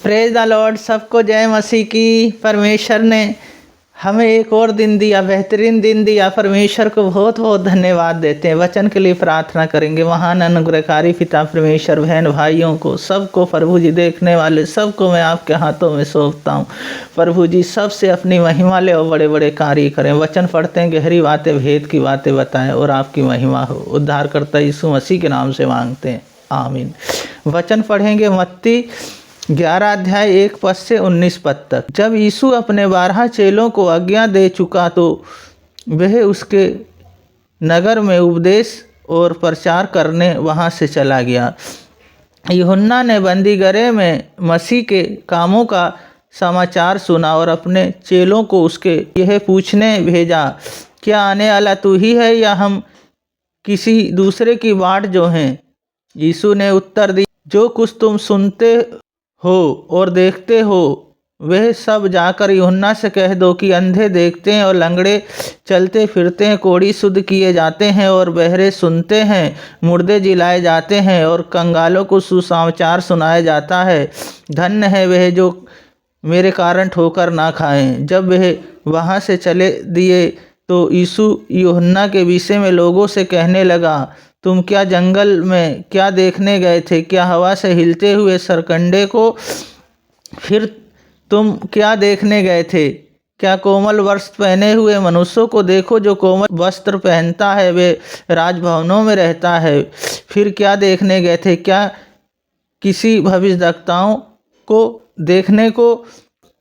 Praise the Lord. सबको जय मसीह की। परमेश्वर ने हमें एक और दिन दिया, बेहतरीन दिन दिया। परमेश्वर को बहुत बहुत धन्यवाद देते हैं। वचन के लिए प्रार्थना करेंगे। महान अनुग्रहकारी पिता परमेश्वर, बहन भाइयों को सबको, प्रभु जी देखने वाले सबको मैं आपके हाथों में सौंपता हूँ। प्रभु जी सबसे अपनी महिमा ले और बड़े बड़े कार्य करें। वचन पढ़ते हैं, गहरी बातें, भेद की बातें बताएं और आपकी महिमा हो। उद्धारकर्ता यीशु मसीह के नाम से मांगते हैं, आमीन। वचन पढ़ेंगे मत्ती 11 अध्याय 1 पद से 19 पद तक। जब यीशु अपने 12 चेलों को आज्ञा दे चुका तो वह उसके नगर में उपदेश और प्रचार करने वहाँ से चला गया। यूहन्ना ने बंदीगृह में मसीह के कामों का समाचार सुना और अपने चेलों को उसके यह पूछने भेजा, क्या आने वाला तू ही है या हम किसी दूसरे की बाट जो हैं? यीशु ने उत्तर दिया, जो कुछ तुम सुनते हो और देखते हो वह सब जाकर यूहन्ना से कह दो कि अंधे देखते हैं और लंगड़े चलते फिरते हैं, कोढ़ी शुद्ध किए जाते हैं और बहरे सुनते हैं, मुर्दे जिलाए जाते हैं और कंगालों को सुसमाचार सुनाया जाता है। धन्य है वह जो मेरे कारण ठोकर ना खाएं। जब वह वहाँ से चले दिए तो यीशु यूहन्ना के विषय में लोगों से कहने लगा, तुम क्या जंगल में क्या देखने गए थे? क्या हवा से हिलते हुए सरकंडे को? फिर तुम क्या देखने गए थे? क्या कोमल वस्त्र पहने हुए मनुष्यों को? देखो, जो कोमल वस्त्र पहनता है वे राजभवनों में रहता है। फिर क्या देखने गए थे? क्या किसी भविष्यद्वक्ताओं को देखने को?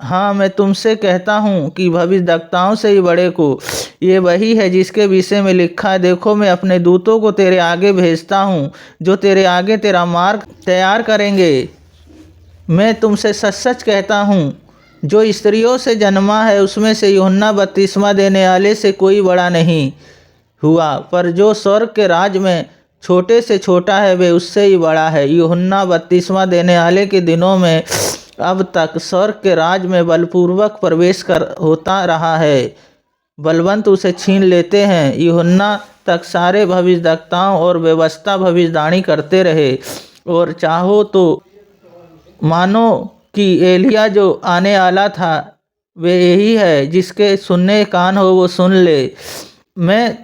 हाँ, मैं तुमसे कहता हूँ कि भविष्यद्वक्ताओं से ही बड़े को। ये वही है जिसके विषय में लिखा है, देखो मैं अपने दूतों को तेरे आगे भेजता हूँ जो तेरे आगे तेरा मार्ग तैयार करेंगे। मैं तुमसे सच सच कहता हूँ, जो स्त्रियों से जन्मा है उसमें से यूहन्ना बपतिस्मा देने वाले से कोई बड़ा नहीं हुआ, पर जो स्वर्ग के राज में छोटे से छोटा है वे उससे ही बड़ा है। यूहन्ना बपतिस्मा देने वाले के दिनों में अब तक स्वर्ग के राज में बलपूर्वक प्रवेश कर होता रहा है, बलवंत उसे छीन लेते हैं। यूहन्ना तक सारे भविष्यद्वक्ताओं और व्यवस्था भविष्यवाणी करते रहे, और चाहो तो मानो कि एलिया जो आने वाला था वे यही है। जिसके सुनने कान हो वो सुन ले। मैं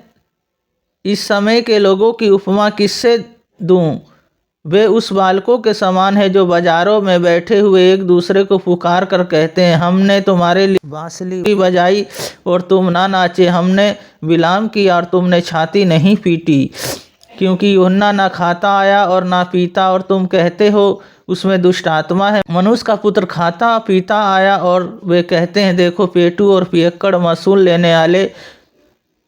इस समय के लोगों की उपमा किससे दूं? वे उस बालकों के समान है जो बाजारों में बैठे हुए एक दूसरे को पुकार कर कहते हैं, हमने तुम्हारे लिए बांसुरी बजाई और तुम ना नाचे, हमने विलाम किया और तुमने छाती नहीं पीटी। क्योंकि यूहन्ना ना खाता आया और ना पीता और तुम कहते हो उसमें दुष्ट आत्मा है। मनुष्य का पुत्र खाता पीता आया और वे कहते हैं, देखो पेटू और पियक्कड़, वसूल लेने वाले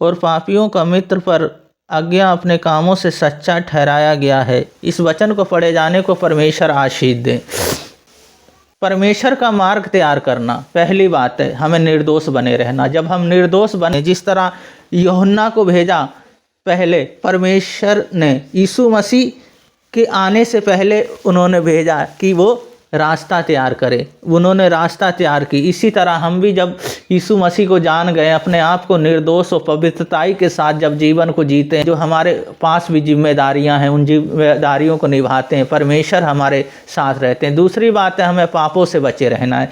और पापियों का मित्र, पर आज्ञा अपने कामों से सच्चा ठहराया गया है। इस वचन को पढ़े जाने को परमेश्वर आशीष दे। परमेश्वर का मार्ग तैयार करना, पहली बात है हमें निर्दोष बने रहना। जब हम निर्दोष बने, जिस तरह यूहन्ना को भेजा, पहले परमेश्वर ने यीशु मसीह के आने से पहले उन्होंने भेजा कि वो रास्ता तैयार करे। उन्होंने रास्ता तैयार की। इसी तरह हम भी जब यीशु मसीह को जान गए, अपने आप को निर्दोष और पवित्रताई के साथ जब जीवन को जीते हैं, जो हमारे पास भी जिम्मेदारियां हैं उन जिम्मेदारियों को निभाते हैं, परमेश्वर हमारे साथ रहते हैं। दूसरी बात है हमें पापों से बचे रहना है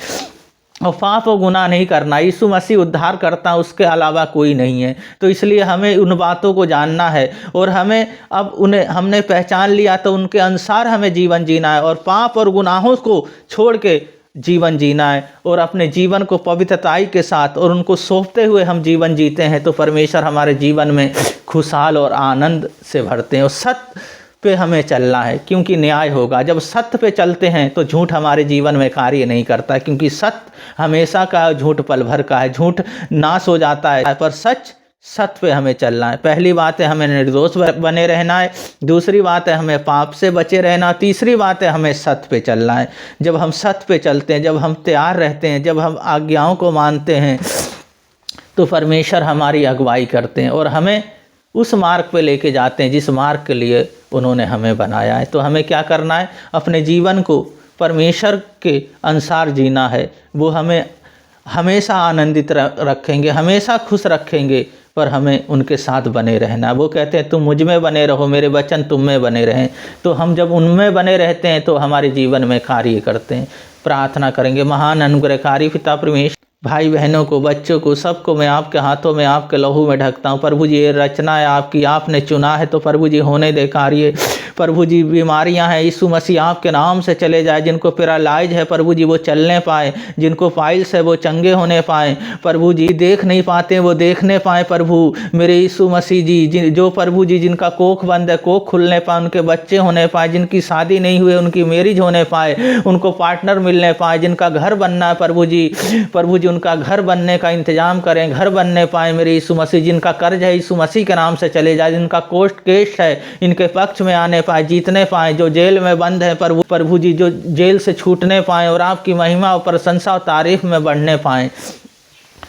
और पाप और गुनाह नहीं करना। यीशु मसीह उद्धार करता, उसके अलावा कोई नहीं है। तो इसलिए हमें उन बातों को जानना है और हमें अब उन्हें हमने पहचान लिया तो उनके अनुसार हमें जीवन जीना है और पाप और गुनाहों को छोड़ के जीवन जीना है और अपने जीवन को पवित्रताई के साथ और उनको सौंपते हुए हम जीवन जीते हैं तो परमेश्वर हमारे जीवन में खुशहाल और आनंद से भरते हैं। और सत्य पे हमें चलना है क्योंकि न्याय होगा। जब सत्य पे चलते हैं तो झूठ हमारे जीवन में कार्य नहीं करता, क्योंकि सत्य हमेशा का, झूठ पल भर का है। झूठ नाश हो जाता है पर सत्य पे हमें चलना है। पहली बात है हमें निर्दोष बने रहना है। दूसरी बात है हमें पाप से बचे रहना। तीसरी बात है हमें सत्य पे चलना है। जब हम सत्य पे चलते हैं, जब हम तैयार रहते हैं, जब हम आज्ञाओं को मानते हैं तो परमेश्वर हमारी अगुवाई करते हैं और हमें उस मार्ग पे लेके जाते हैं जिस मार्ग के लिए उन्होंने हमें बनाया है। तो हमें क्या करना है? अपने जीवन को परमेश्वर के अनुसार जीना है। वो हमें हमेशा आनंदित रखेंगे, हमेशा खुश रखेंगे, पर हमें उनके साथ बने रहना। वो कहते हैं तुम मुझ में बने रहो, मेरे वचन तुम में बने रहें। तो हम जब उनमें बने रहते हैं तो हमारे जीवन में कार्य करते हैं। प्रार्थना करेंगे। महान अनुग्रहकारी पिता परमेश्वर, भाई बहनों को, बच्चों को, सबको मैं आपके हाथों में, आपके लहू में ढकता हूँ। प्रभु जी, ये रचना है आपकी, आपने चुना है, तो प्रभु जी होने दे कार्य। प्रभु जी, बीमारियां हैं, यीशु मसीह आपके नाम से चले जाए। जिनको पैरालाइज है प्रभु जी, वो चलने पाए। जिनको पाइल्स है, वो चंगे होने पाए। प्रभु जी, देख नहीं पाते वो देखने पाए। प्रभु मेरे यीशु मसीह जी, जो प्रभु जी जिनका कोख बंद है, कोख खुलने पाए, उनके बच्चे होने पाए। जिनकी शादी नहीं हुई, उनकी मैरिज होने पाए, उनको पार्टनर मिलने पाए। जिनका घर बनना है प्रभु जी उनका घर बनने का इंतजाम करें, घर बनने पाए मेरे यीशु मसीह। जिनका कर्ज है, यीशु मसीह के नाम से चले जाए। जिनका कोर्ट केस है, इनके पक्ष में आने पाए, जीतने पाए। जो जेल में बंद है प्रभु जी, जो जेल से छूटने पाए और आपकी महिमा और प्रशंसा और तारीफ में बढ़ने पाए।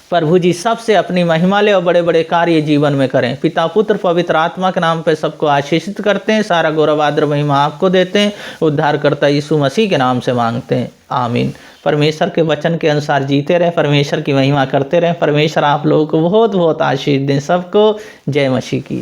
प्रभु जी, सबसे अपनी महिमा ले और बड़े बड़े कार्य जीवन में करें। पिता, पुत्र, पवित्र आत्मा के नाम पे सबको आशीषित करते हैं। सारा गौरव आदर महिमा आपको देते हैं। उद्धारकर्ता यीशु मसीह के नाम से मांगते हैं, आमीन। परमेश्वर के वचन के अनुसार जीते रहें, परमेश्वर की महिमा करते रहें। परमेश्वर आप लोगों को बहुत बहुत आशीष दें। सबको जय मसीह की।